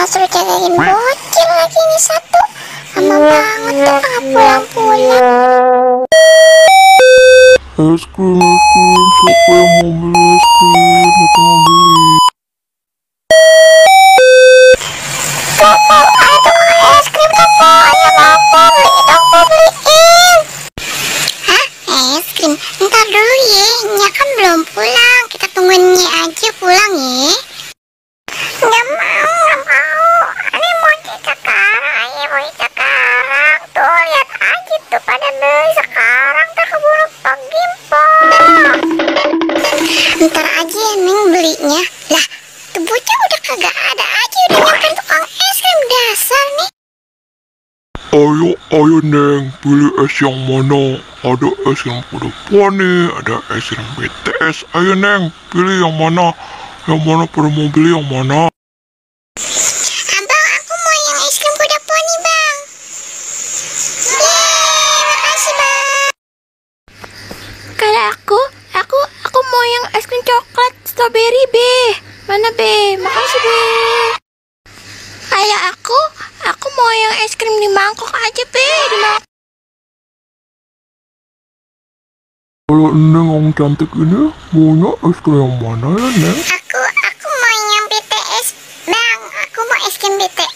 Suruh jagain bocil lagi nih satu. Lama banget tuh nggak pulang-pulang. Es krim, siapa yang mau beli es krim? Siapa mau beli? Popo, ada tukang es krim kan, Po? Ayo Popo, beli dong, Po, beliin. Hah? Es krim? Ntar dulu ya, Nya kan belum pulang. Kita tungguin Nya aja pulang ya. Nggak mau. Ini mau sekarang, ayo mau sekarang. Tuh, lihat aja tuh pada beli sekarang. Ntar keburu pagi, Po. Ntar aja Neng belinya. Lah, tuh bocah udah kagak ada aja. Udah nyamperin tukang es krim dasar nih. Ayo Neng, pilih es yang mana? Ada es yang pada nih, ada es yang BTS. Ayo Neng, pilih yang mana? Yang mana pada mau beli yang mana? Abang, aku mau yang es krim kuda poni, Bang. Yeay, makasih, Bang. Kalau aku mau yang es krim coklat strawberry, Be. Mana, Be? Makasih, Be. Kayak aku mau yang es krim di mangkok aja, Be. Di mangkok. Kalau Neng yang cantik ini, maunya es krim yang mana ya Neng? Aku mau yang BTS, Bang. Aku mau es krim BTS.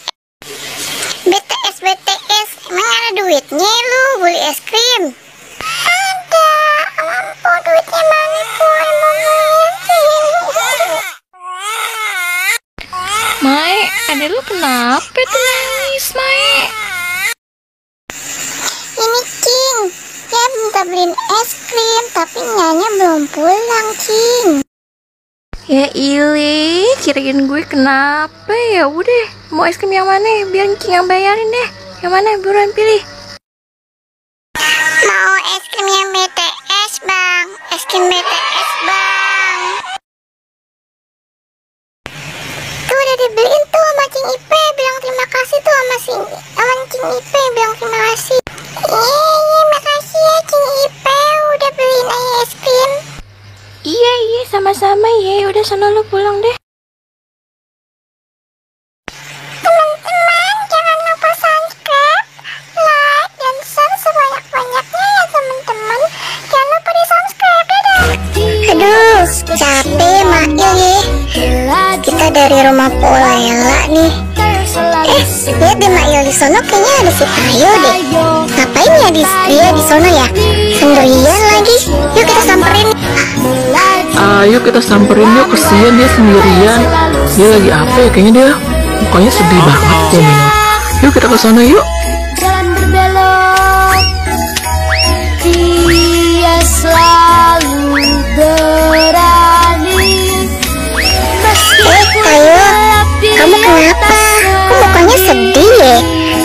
BTS. Emang ada duitnya lu beli es krim? Ada. Mampu duitnya banget, Po. Mau beli es krim. Mai, adek lu kenapa tuh nangis, Mai? Ini King, ya minta beliin es krim, tapi Nyanya belum pulang, King. Ya ili, kirain gue kenapa ya? Udah, mau es krim yang mana? Biar King yang bayarin deh. Yang mana? Buruan pilih. Mau es krim yang BTS, Bang. Es krim BTS, Bang. Tuh udah dibeliin tuh sama Cing Ipe. Bilang terima kasih tuh sama Cing Ipe. Bilang terima kasih. Iya, makasih ya Cing Ipe. Udah beliin Ayah es krim. Iya, sama-sama ya. Udah sana lu pulang deh. Teman-teman, jangan lupa subscribe, like, dan share sebanyak-banyaknya ya teman-teman. Jangan lupa di subscribe, dadah. Aduh, capek Mail ya. Kita dari rumah Polela nih. Lihat deh Mail, di sono kayaknya ada si Tayo deh. Ngapain ya dia di sono ya? Sendirian lagi. Yuk kita samperin. Ayo kita samperin yuk, kesian dia sendirian. Dia lagi apa ya? Kayaknya dia mukanya sedih banget tuh Nino. Yuk kita ke sana yuk. Jalan berbelok, dia selalu berani. Tayo, kamu kenapa? Kok mukanya sedih ya?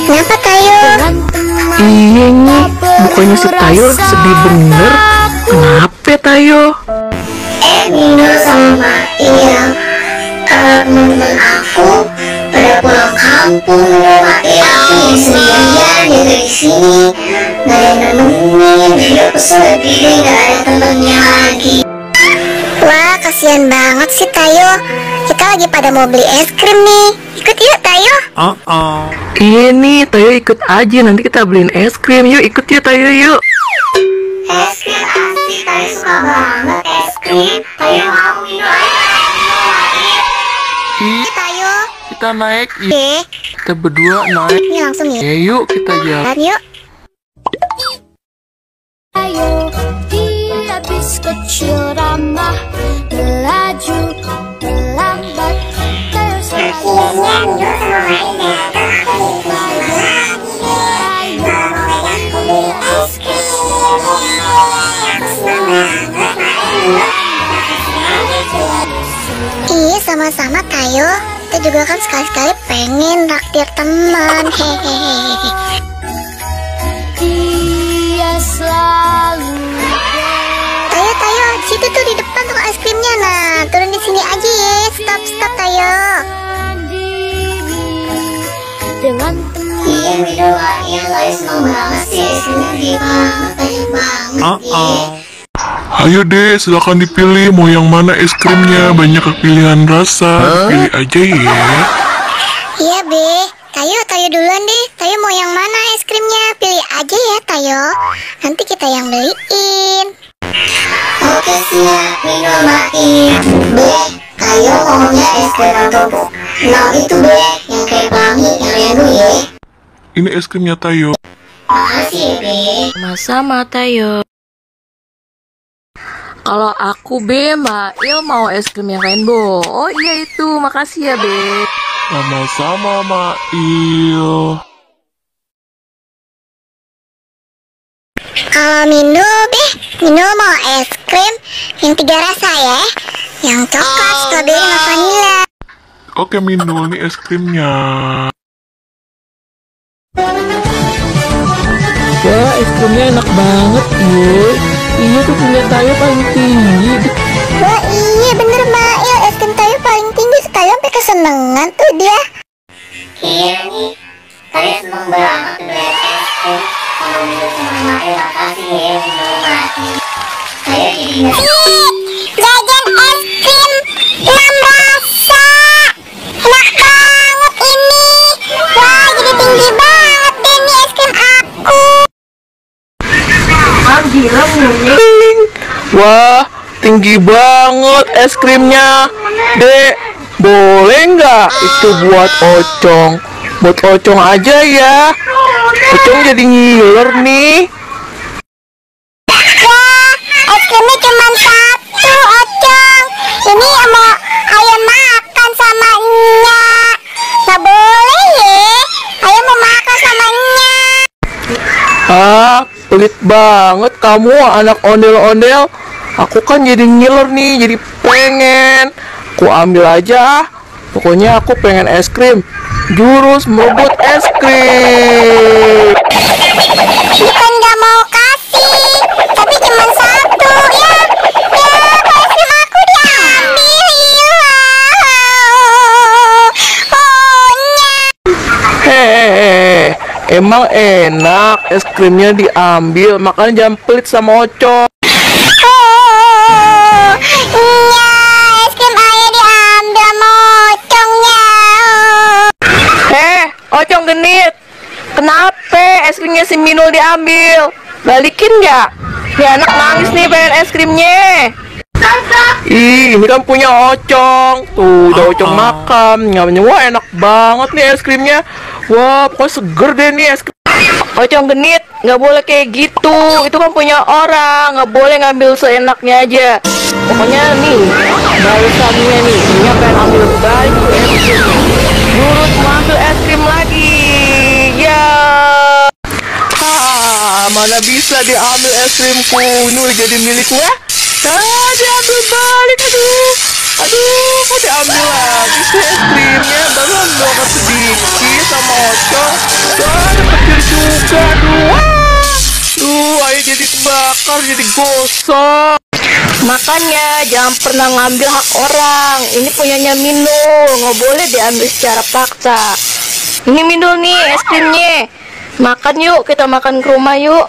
Kenapa Tayo? Iya nih, mukanya si Tayo sedih bener. Kenapa Tayo? Nino sama Mail, temen aku pada pulang kampung. Mail aku yang sendirian jaga di sini, nggak ada yang nemenin. Jadi aku sedih, nggak ada temennya lagi. Wah, kasihan banget sih Tayo. Kita lagi pada mau beli es krim nih. Ikut yuk Tayo. Iya nih, Tayo ikut aja. Nanti kita beliin es krim. Yuk ikut ya Tayo yuk. Es krim asik, Tayo suka banget es krim. Tayo mau minum air. Tayo. Kita naik. Deh, Kita berdua naik. ini langsung ya. Ya yuk kita jalan. Yuk. Ayo, dia bis kecil ramah, melaju lambat. Tayo selalu Iya, sama-sama Tayo. Kita juga kan sekali-sekali pengen traktir teman. Hehehe. dia selalu Tayo, situ tuh di depan tuh es krimnya. Nah, turun di sini aja ya. Stop Tayo. mandiri dengan berantem. Iya Mido, iya guys, mau banget sih es krimnya gede banget, banyak banget. Ayo deh, silakan dipilih mau yang mana es krimnya. Banyak pilihan rasa, pilih aja ya. Iya Be, Tayo duluan deh. Tayo mau yang mana es krimnya? Pilih aja ya Tayo. Nanti kita yang beliin. Oke siap, Mido main. Be, Tayo maunya es krim apa Bu? Nah itu Be, yang kayak pelangi, yang biru ya. Ini es krimnya Tayo. Makasih ya Be. Sama-sama, Tayo. Kalau aku, Be, Mbak Il mau es krim yang rainbow. Oh iya itu, makasih ya, Be. Sama-sama Mail. Kalau Mindo Be, Mindo mau es krim yang 3 rasa ya. Yang coklat, strawberry, sama vanilla. Oke Minul, ini es krimnya. Wah, es krimnya enak banget, iya. Iya tuh punya Tayo paling tinggi. Wah iya bener Mail, es krim Tayo paling tinggi. Tayo sampai kesenengan tuh dia. Iya nih, Tayo seneng banget beli es krim. Kalau Mindo sama Mail, makasih ya Mindo Mail. Tayo jadi jajan es krim 6 rasa. Enak banget ini. Wah jadi tinggi banget deh nih es krim aku. Wah, tinggi banget es krimnya. Dek, boleh nggak itu buat Ocong? Buat Ocong aja ya. Ocong jadi ngiler nih. Wah, es krimnya cuma 1, Ocong. Ini mau ayo makan sama Nya. Nggak boleh ya. Ayo mau makan sama Nya. Ah, pelit banget kamu anak ondel-ondel. Aku kan jadi ngiler nih, jadi pengen. Aku ambil aja. Pokoknya aku pengen es krim. Jurus merebut es krim. Bukan nggak mau kasih, tapi cuma 1 ya. Ya, kok es krim aku diambil hilang. Oh, Nya. Hehehe, emang enak es krimnya diambil, makanya jangan pelit sama Ocong. Oh, Nya, es krim ayah diambil sama Ocongnya. Ocong genit, kenapa es krimnya si Minul diambil? Balikin nggak? Ini anak nangis nih pengen es krimnya. Ih, ini kan punya Ocong. Tuh, udah Ocong makan. Nyamanya, wah enak banget nih es krimnya. Wah, pokoknya seger deh nih es krim. Ocong genit, nggak boleh kayak gitu. Itu kan punya orang, nggak boleh ngambil seenaknya aja. Pokoknya nih, balasannya nih, ini pengen ambil balik tuh es krim. Jurus mengambil es krim lagi. Ya. Mana bisa diambil es krimku? Ini udah jadi miliknya. Diambil balik, aduh, kok diambil lagi sih es krimnya? Baru ambil sedikit sama Ocong. Wah, kecil juga, ayo jadi kebakar, jadi gosong. Makanya jangan pernah ngambil hak orang. Ini punyanya Minul, nggak boleh diambil secara paksa. Ini Minul nih es krimnya. Makan yuk, kita makan ke rumah yuk.